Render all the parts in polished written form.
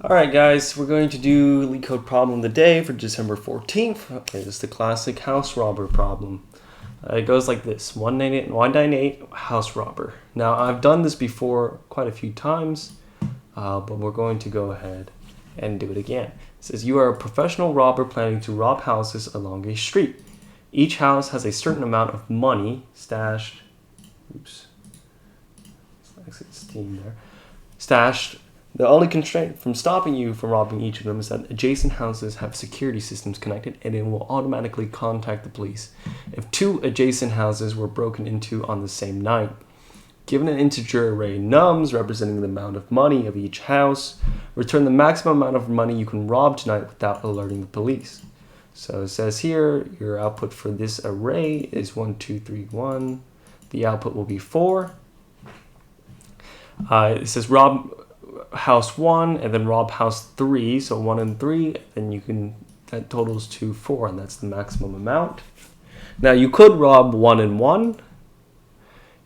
Alright guys, we're going to do LeetCode problem of the day for December 14th. Okay, this is the classic house robber problem. It goes like this, 198 house robber. Now I've done this before quite a few times, but we're going to go ahead and do it again. It says you are a professional robber planning to rob houses along a street. Each house has a certain amount of money stashed, stashed. The only constraint from stopping you from robbing each of them is that adjacent houses have security systems connected and it will automatically contact the police if two adjacent houses were broken into on the same night. Given an integer array nums representing the amount of money of each house, return the maximum amount of money you can rob tonight without alerting the police. So it says here your output for this array is 1, 2, 3, 1. The output will be 4. It says rob house 1 and then rob house 3, so 1 and 3, then that totals to 4, and that's the maximum amount. Now you could rob 1 and 1,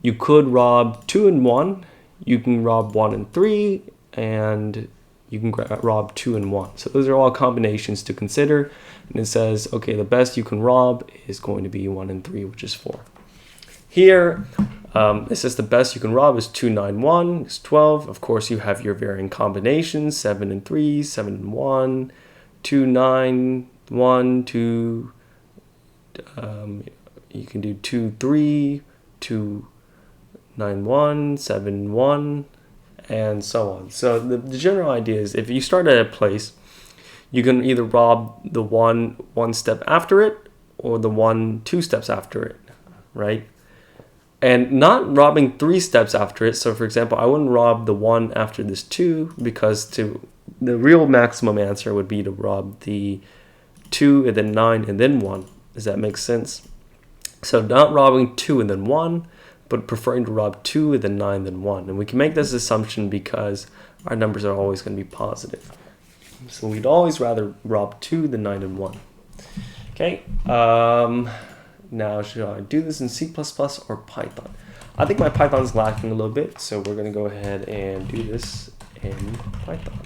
you could rob 2 and 1, you can rob 1 and 3, and you can rob 2 and 1. So those are all combinations to consider, and it says okay, the best you can rob is going to be 1 and 3, which is 4. Here it says the best you can rob is 2, 9, 1 is 12. Of course, you have your varying combinations, 7 and 3, 7 and 1, 2, 9, 1, 2. You can do 2, 3, 2, 9, 1, 7, 1, and so on. So the general idea is if you start at a place, you can either rob the one step after it or the 1 2 steps after it, right? And not robbing 3 steps after it. So for example, I wouldn't rob the 1 after this 2 because the real maximum answer would be to rob the 2 and then 9 and then 1. Does that make sense? So not robbing 2 and then 1, but preferring to rob 2 and then 9 then 1. And we can make this assumption because our numbers are always going to be positive. So we'd always rather rob 2 than 9 and 1. Okay. Now, should I do this in C++ or Python? I think my Python is lacking a little bit, so we're going to go ahead and do this in Python.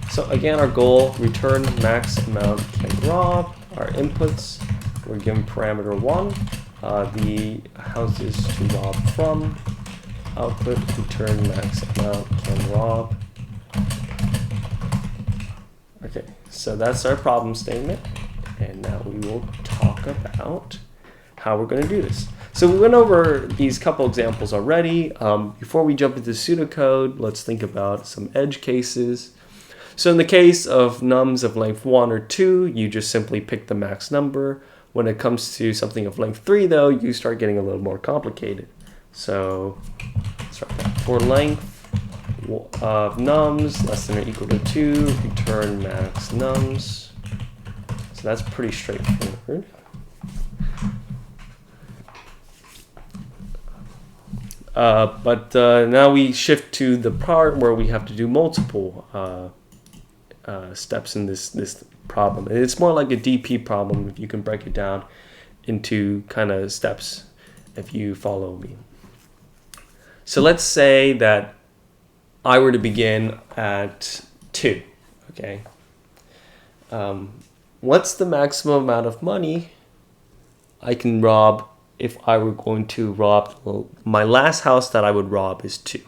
So again, our goal, return max amount can rob. Our inputs, we're given parameter 1, the houses to rob from. Output, return max amount can rob. Okay, so that's our problem statement, and now we will talk about how we're going to do this. So we went over these couple examples already. Before we jump into pseudocode, let's think about some edge cases. So in the case of nums of length 1 or 2, you just simply pick the max number. When it comes to something of length 3, though, you start getting a little more complicated. So let's write that. For length of nums less than or equal to 2, return max nums. So that's pretty straightforward. But now we shift to the part where we have to do multiple steps in this problem. And it's more like a DP problem if you can break it down into kind of steps if you follow me. So let's say that I were to begin at 2, okay? What's the maximum amount of money I can rob if I were going to rob? Well, my last house that I would rob is 2.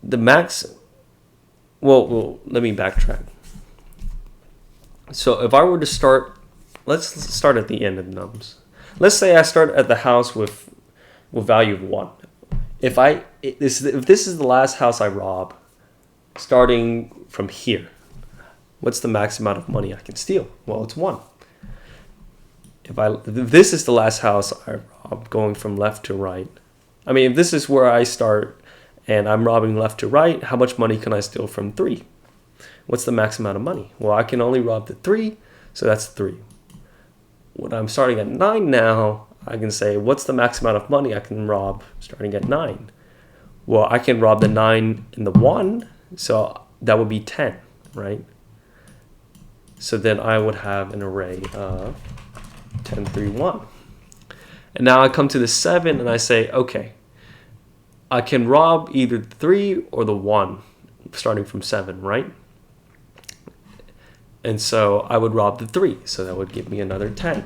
The max, well, let me backtrack. So if I were to start, let's start at the end of the nums. Let's say I start at the house with value of 1. If this is the last house I rob, starting from here, what's the max amount of money I can steal? Well, it's 1. If this is the last house I rob, going from left to right. I mean, if this is where I start and I'm robbing left to right, how much money can I steal from 3? What's the max amount of money? Well, I can only rob the 3, so that's 3. When I'm starting at 9 now, I can say, what's the max amount of money I can rob starting at 9? Well, I can rob the 9 and the 1, so that would be 10, right? So then I would have an array of 10, 3, 1. And now I come to the 7 and I say, okay, I can rob either the 3 or the 1 starting from 7, right? And so I would rob the 3, so that would give me another 10.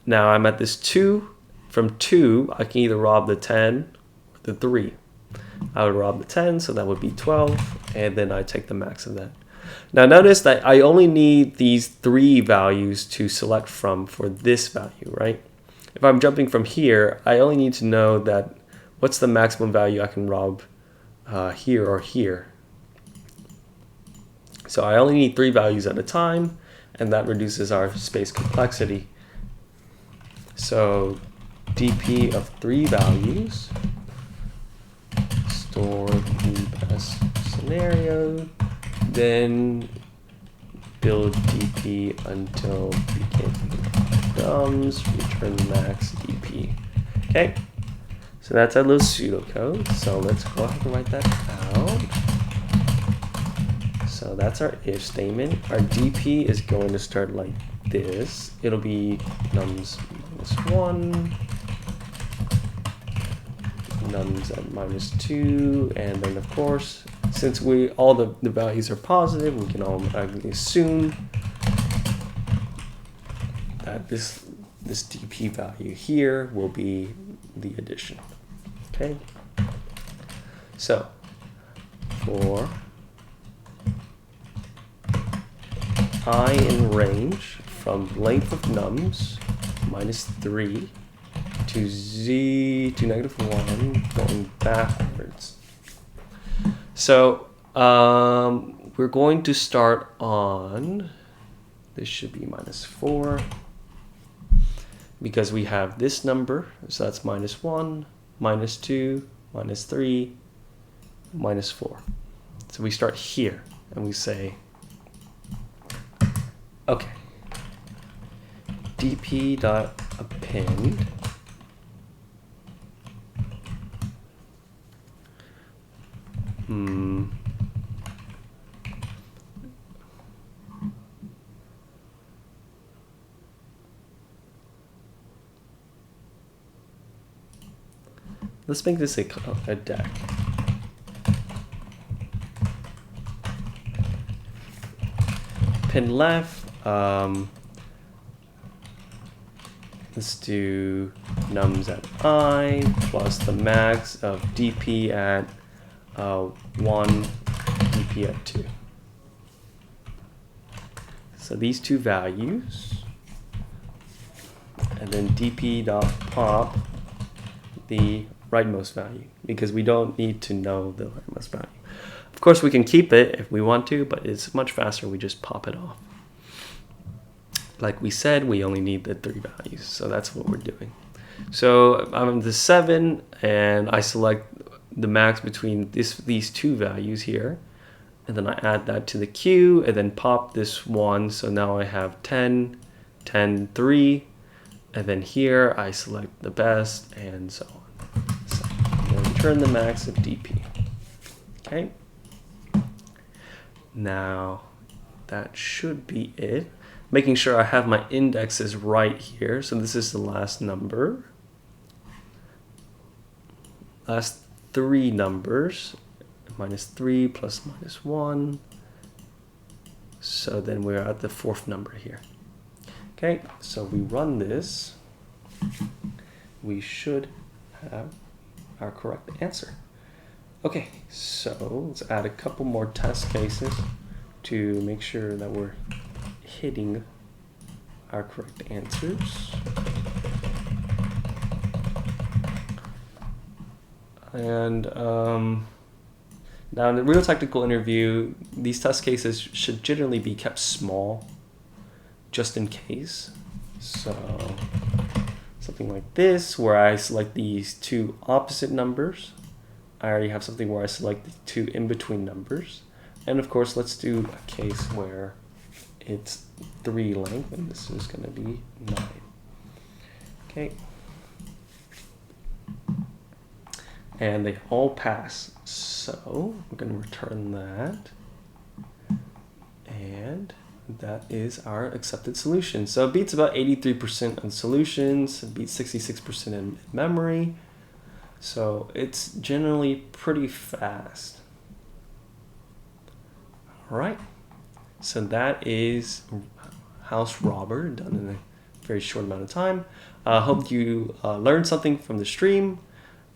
Now I'm at this 2. From 2, I can either rob the 10 or the 3. I would rob the 10, so that would be 12, and then I take the max of that. Now notice that I only need these 3 values to select from for this value, right? If I'm jumping from here, I only need to know that what's the maximum value I can rob here or here. So I only need 3 values at a time, and that reduces our space complexity. So DP of 3 values, store the best scenario, then build DP until begin nums, return max DP. Okay, so that's our little pseudocode. So let's go ahead and write that out. So that's our if statement. Our DP is going to start like this. It'll be nums -1, nums at -2, and then of course, since all the values are positive, we can automatically assume that this DP value here will be the addition. Okay. So for I in range from length of nums -3 to z to -1 going backwards. So we're going to start on, this should be -4 because we have this number, so that's -1, -2, -3, -4. So we start here and we say, okay, dp.append let's make this a deck. Pin left, let's do nums at I plus the max of dp at 1, dp at 2. So these 2 values, and then dp.pop the rightmost value, because we don't need to know the rightmost value. Of course, we can keep it if we want to, but it's much faster. We just pop it off. Like we said, we only need the 3 values, so that's what we're doing. So I'm the 7, and I select the max between these 2 values here, and then I add that to the queue, and then pop this 1. So now I have 10, 10, 3, and then here I select the best, and so on. So I'm going to return the max of DP. Okay. Now that should be it. Making sure I have my indexes right here. So this is the last number. Last 3 numbers. -3 plus -1. So then we're at the 4th number here. Okay, so we run this. We should have our correct answer. Okay, so let's add a couple more test cases to make sure that we're hitting our correct answers. And now in the real technical interview, these test cases should generally be kept small, just in case. So something like this, where I select these 2 opposite numbers. I already have something where I select the 2 in-between numbers. And of course, let's do a case where it's 3 length, and this is going to be 9. Okay. And they all pass. So we're going to return that. And that is our accepted solution. So it beats about 83% on solutions. It beats 66% in memory. So it's generally pretty fast. All right. So that is house robber done in a very short amount of time. Hope you learned something from the stream.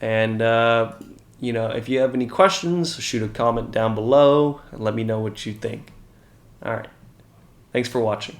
And, if you have any questions, shoot a comment down below and let me know what you think. All right. Thanks for watching.